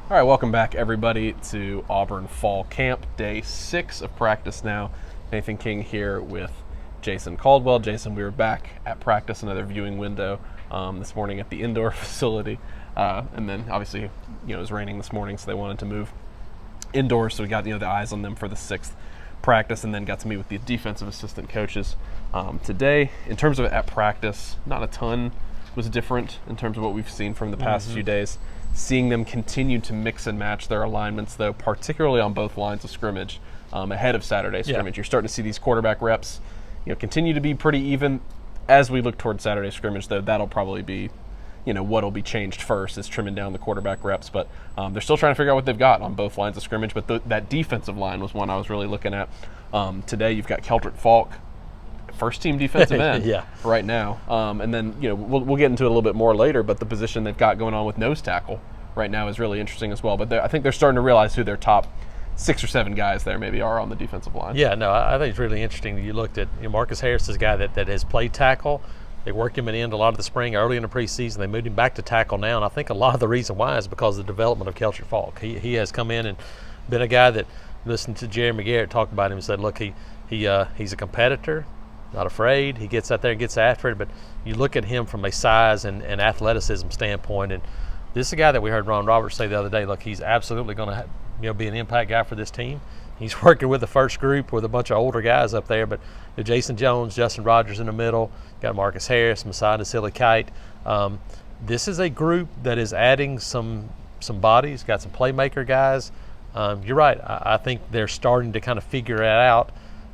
All right, welcome back, everybody, to Auburn Fall Camp, day 6 of practice now. Nathan King here with Jason Caldwell. Jason, we were back at practice, another viewing window this morning at the indoor facility. And then, obviously, it was raining this morning, so they wanted to move indoors, so we got the eyes on them for the 6th practice, and then got to meet with the defensive assistant coaches today. In terms of at practice, not a ton was different in terms of what we've seen from the past few days. Seeing them continue to mix and match their alignments, though, particularly on both lines of scrimmage ahead of Saturday scrimmage. Yeah. You're starting to see these quarterback reps continue to be pretty even. As we look toward Saturday scrimmage, though, that'll probably be what'll be changed first is trimming down the quarterback reps. But they're still trying to figure out what they've got on both lines of scrimmage. But that defensive line was one I was really looking at. Today you've got Keldrick Falk, first-team defensive end right now. And then, we'll get into it a little bit more later, but the position they've got going on with nose tackle right now is really interesting as well. But I think they're starting to realize who their top 6 or 7 guys there maybe are on the defensive line. Yeah, no, I think it's really interesting. You looked at Marcus Harris is a guy that has played tackle. They worked him in a lot of the spring, early in the preseason. They moved him back to tackle now, and I think a lot of the reason why is because of the development of Keldrick Falk. He has come in and been a guy that listened to Jeremy Garrett talk about him and said, look, he's a competitor, not afraid. He gets out there and gets after it. But you look at him from a size and athleticism standpoint, and this is a guy that we heard Ron Roberts say the other day. Look, he's absolutely going to be an impact guy for this team. He's working with the first group with a bunch of older guys up there, but Jason Jones, Justin Rogers in the middle, got Marcus Harris, Masai Silly Kite. This is a group that is adding some bodies, got some playmaker guys. You're right. I think they're starting to kind of figure it out.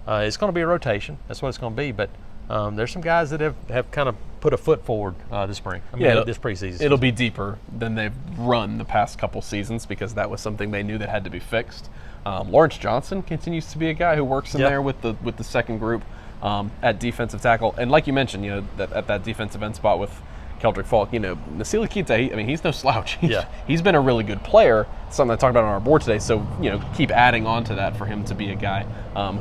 It's going to be a rotation. That's what it's going to be. But there's some guys that have kind of put a foot forward this spring. This preseason. It'll be deeper than they've run the past couple seasons because that was something they knew that had to be fixed. Lawrence Johnson continues to be a guy who works in there with the second group at defensive tackle. And like you mentioned, at that defensive end spot with Keldrick Falk, Nasili Kita, he's no slouch. He's been a really good player, something I talked about on our board today. So, keep adding on to that for him to be a guy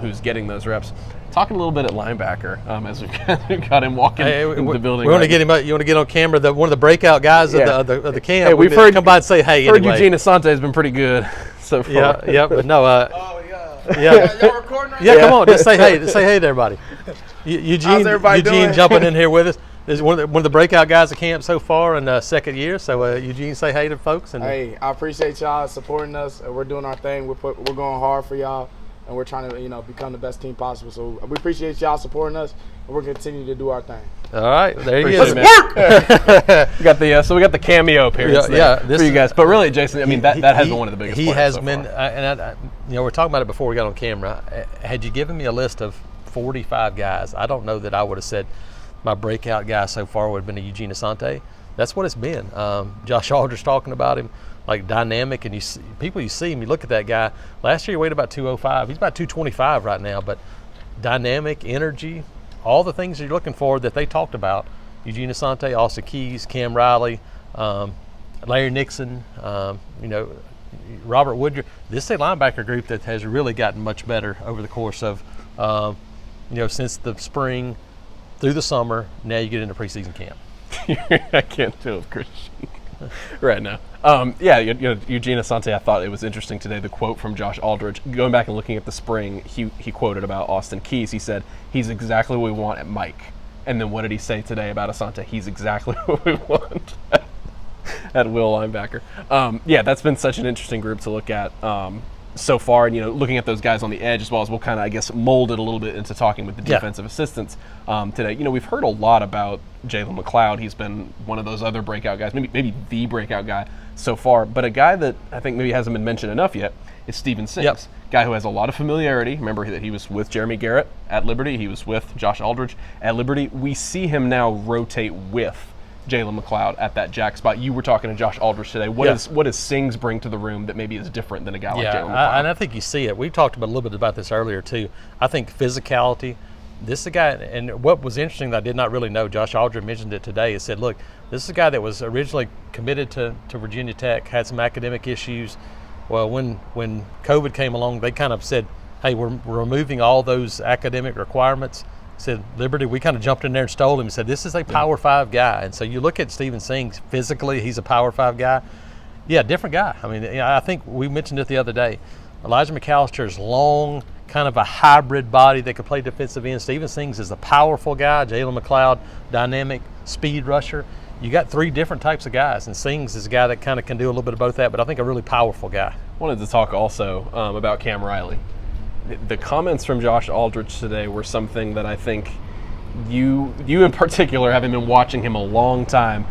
who's getting those reps. Talking a little bit at linebacker as we've got him walking into the building. We want to get him. You want to get on camera one of the breakout guys of the camp. Hey, we've heard come by and say hey. Heard anyway. Eugene Asante has been pretty good so far. Yeah, but no. Yeah. Y'all recording right now? Yeah, come on, just say hey. Just say hey to everybody. Eugene doing? Jumping in here with us. This is one of the breakout guys at camp so far in second year. So Eugene, say hey to folks. And hey, I appreciate y'all supporting us. We're doing our thing. We're going hard for y'all, and we're trying to become the best team possible. So we appreciate y'all supporting us, and we're continuing to do our thing. All right, there you go. Let's work. We got the cameo appearance for you guys. But really, Jason, that has been one of the biggest. He players has so been, far. and we're talking about it before we got on camera. Had you given me a list of 45 guys, I don't know that I would have said my breakout guy so far would have been a Eugene Asante. That's what it's been. Josh Aldridge talking about him, like dynamic, and you see him, you look at that guy. Last year he weighed about 205. He's about 225 right now, but dynamic, energy, all the things you're looking for that they talked about. Eugene Asante, Austin Keys, Cam Riley, Larry Nixon, Robert Woodruff. This is a linebacker group that has really gotten much better over the course of, since the spring through the summer. Now you get into preseason camp. I can't do it, Christian, right now. Eugene Asante, I thought it was interesting today, the quote from Josh Aldridge. Going back and looking at the spring, he quoted about Austin Keys. He said, he's exactly what we want at Mike. And then what did he say today about Asante? He's exactly what we want at Will linebacker. That's been such an interesting group to look at so far. And, looking at those guys on the edge, as well as we'll kind of, mold it a little bit into talking with the defensive assistants today. We've heard a lot about Jalen McLeod. He's been one of those other breakout guys, maybe the breakout guy so far. But a guy that I think maybe hasn't been mentioned enough yet is Steven Sings. Guy who has a lot of familiarity. Remember that he was with Jeremy Garrett at Liberty. He was with Josh Aldridge at Liberty. We see him now rotate with Jalen McLeod at that jack spot. You were talking to Josh Aldridge today. What does Sings bring to the room that maybe is different than a guy like Jalen McLeod? And I think you see it. We talked about a little bit about this earlier too. I think physicality. This is a guy, and what was interesting that I did not really know, Josh Aldridge mentioned it today, he said, look, this is a guy that was originally committed to Virginia Tech, had some academic issues. Well, when COVID came along, they kind of said, hey, we're removing all those academic requirements. Said Liberty, we kind of jumped in there and stole him and said, this is a Power 5 guy. And so you look at Steven Sings, physically, he's a Power 5 guy. Yeah, different guy. I mean, I think we mentioned it the other day. Elijah McAllister's long, kind of a hybrid body that could play defensive end. Steven Sings is a powerful guy. Jalen McLeod, dynamic speed rusher. You got 3 different types of guys, and Sings is a guy that kind of can do a little bit of both that, but I think a really powerful guy. Wanted to talk also about Cam Riley. The comments from Josh Aldridge today were something that I think you in particular, having been watching him a long time,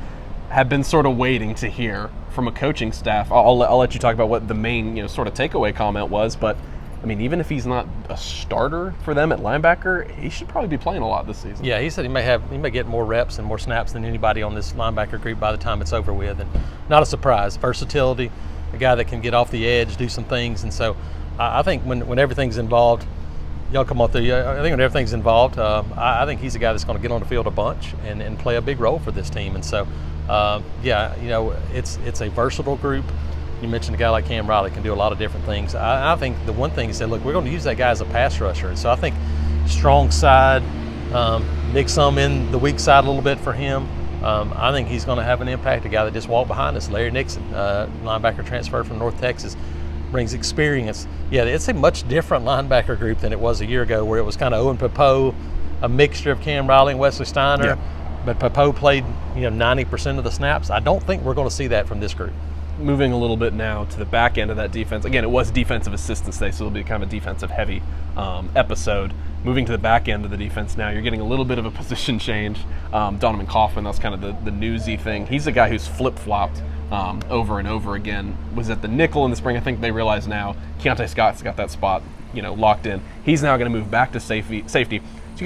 have been sort of waiting to hear from a coaching staff. I'll let you talk about what the main sort of takeaway comment was, but I mean, even if he's not a starter for them at linebacker, he should probably be playing a lot this season. Yeah, he said he may get more reps and more snaps than anybody on this linebacker group by the time it's over with, and not a surprise. Versatility, a guy that can get off the edge, do some things, and so I think when everything's involved, y'all come on through. I think when everything's involved, I think he's a guy that's going to get on the field a bunch and play a big role for this team, and so it's a versatile group. You mentioned a guy like Cam Riley can do a lot of different things. I think the one thing he said, look, we're going to use that guy as a pass rusher. And so I think strong side, mix some in the weak side a little bit for him. I think he's going to have an impact. A guy that just walked behind us, Larry Nixon, linebacker transfer from North Texas, brings experience. Yeah, it's a much different linebacker group than it was a year ago, where it was kind of Owen Popo, a mixture of Cam Riley and Wesley Steiner. Yeah. But Popo played 90% of the snaps. I don't think we're going to see that from this group. Moving a little bit now to the back end of that defense. Again, it was defensive assistance day, so it'll be kind of a defensive-heavy episode. Moving to the back end of the defense now, you're getting a little bit of a position change. Donovan Kaufman, that's kind of the newsy thing. He's a guy who's flip-flopped over and over again. Was at the nickel in the spring. I think they realize now Keontae Scott's got that spot locked in. He's now going to move back to safety. So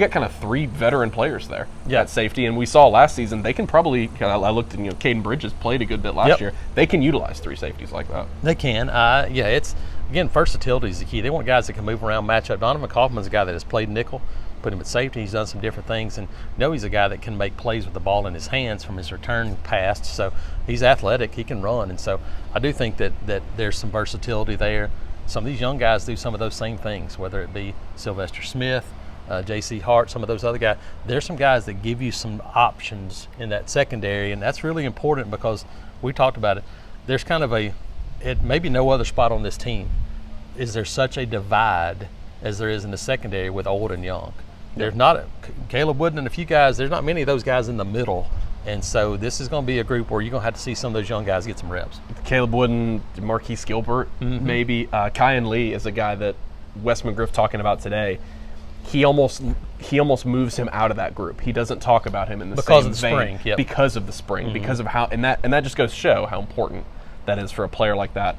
you got kind of 3 veteran players there at safety, and we saw last season they can probably. I looked at Caden Bridges played a good bit last year. They can utilize 3 safeties like that. They can. It's again versatility is the key. They want guys that can move around, match up. Donovan Kaufman's a guy that has played nickel, put him at safety. He's done some different things, and he's a guy that can make plays with the ball in his hands from his return past. So he's athletic. He can run, and so I do think that there's some versatility there. Some of these young guys do some of those same things, whether it be Sylvester Smith, J.C. Hart, some of those other guys. There's some guys that give you some options in that secondary, and that's really important because we talked about it. There's kind of maybe no other spot on this team is there such a divide as there is in the secondary with old and young. There's not Caleb Wooden and a few guys. There's not many of those guys in the middle. And so this is going to be a group where you're going to have to see some of those young guys get some reps. Caleb Wooden, Marquise Gilbert, maybe. Kyan Lee is a guy that Wes McGriff talking about today. He almost moves him out of that group. He doesn't talk about him in the same vein because of the spring, because of how and that just goes to show how important that is for a player like that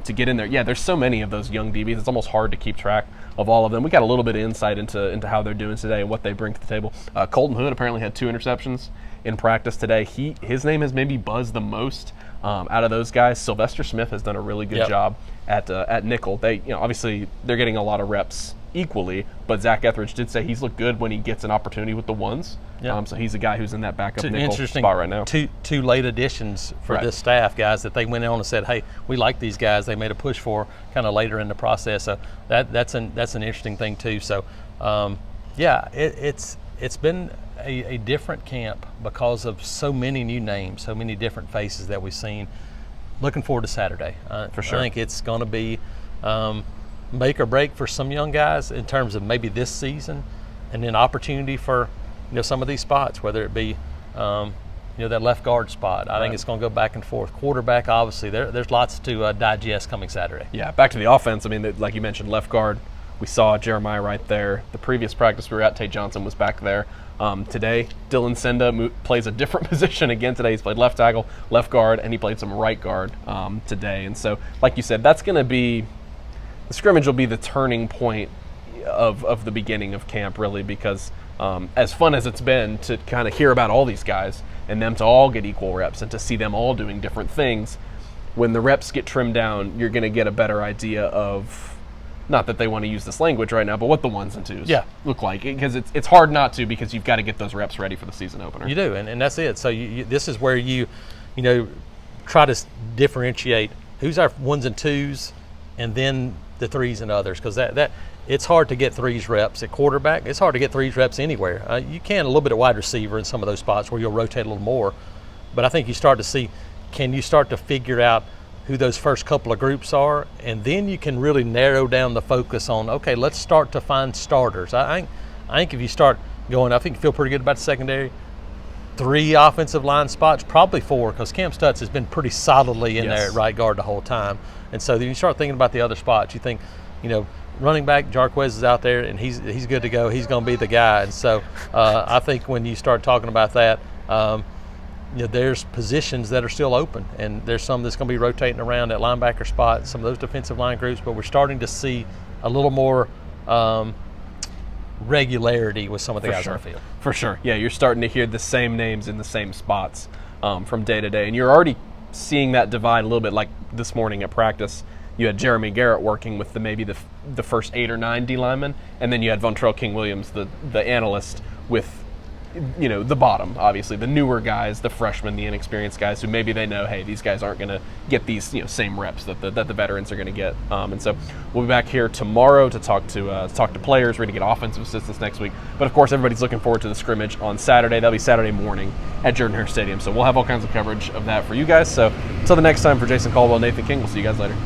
to get in there. Yeah, there's so many of those young DBs. It's almost hard to keep track of all of them. We got a little bit of insight into how they're doing today and what they bring to the table. Colton Hood apparently had 2 interceptions in practice today. His name has maybe buzzed the most out of those guys. Sylvester Smith has done a really good job at nickel. They obviously they're getting a lot of reps equally, but Zach Etheridge did say he's looked good when he gets an opportunity with the ones. So he's a guy who's in that backup nickel spot right now. Two late additions for this staff, guys, that they went on and said, hey, we like these guys. They made a push for kind of later in the process. So that's an interesting thing too. So it's been a different camp because of so many new names, so many different faces that we've seen. Looking forward to Saturday. For sure. I think it's going to be make or break for some young guys in terms of maybe this season, and then opportunity for some of these spots, whether it be that left guard spot. I think it's going to go back and forth. Quarterback, obviously, there's lots to digest coming Saturday. Yeah, back to the offense. I mean, like you mentioned, left guard. We saw Jeremiah right there. The previous practice we were at, Tate Johnson was back there. Today, Dylan Senda plays a different position again today. He's played left tackle, left guard, and he played some right guard today. And so, like you said, that's going to be – the scrimmage will be the turning point of the beginning of camp, really, because as fun as it's been to kind of hear about all these guys and them to all get equal reps and to see them all doing different things, when the reps get trimmed down, you're going to get a better idea of – not that they want to use this language right now, but what the ones and twos look like. Because it's hard not to, because you've got to get those reps ready for the season opener. You do, and that's it. So this is where you try to differentiate who's our ones and twos and then the threes and others, because that it's hard to get threes reps at quarterback. It's hard to get threes reps anywhere. You can a little bit of wide receiver in some of those spots where you'll rotate a little more. But I think you start to see, can you start to figure out who those first couple of groups are, and then you can really narrow down the focus on, okay, let's start to find starters. I think if you start going, I think you feel pretty good about the secondary. 3 offensive line spots, probably 4, because Cam Stutz has been pretty solidly in there at right guard the whole time. And so then you start thinking about the other spots. You think, running back Jarquez is out there, and he's good to go. He's going to be the guy. And so I think when you start talking about that, there's positions that are still open, and there's some that's going to be rotating around at linebacker spot, some of those defensive line groups, but we're starting to see a little more regularity with some of the guys on the field. For sure. Yeah, you're starting to hear the same names in the same spots from day to day, and you're already seeing that divide a little bit. Like this morning at practice, you had Jeremy Garrett working with maybe the first 8 or 9 D linemen, and then you had Vontrell King-Williams, the analyst, with the bottom, obviously, the newer guys, the freshmen, the inexperienced guys who maybe they know, hey, these guys aren't going to get these same reps that the veterans are going to get. And so we'll be back here tomorrow to talk to players. We're going to get offensive assistants next week. But of course, everybody's looking forward to the scrimmage on Saturday. That'll be Saturday morning at Jordan-Hare Stadium. So we'll have all kinds of coverage of that for you guys. So until the next time, for Jason Caldwell, Nathan King, we'll see you guys later.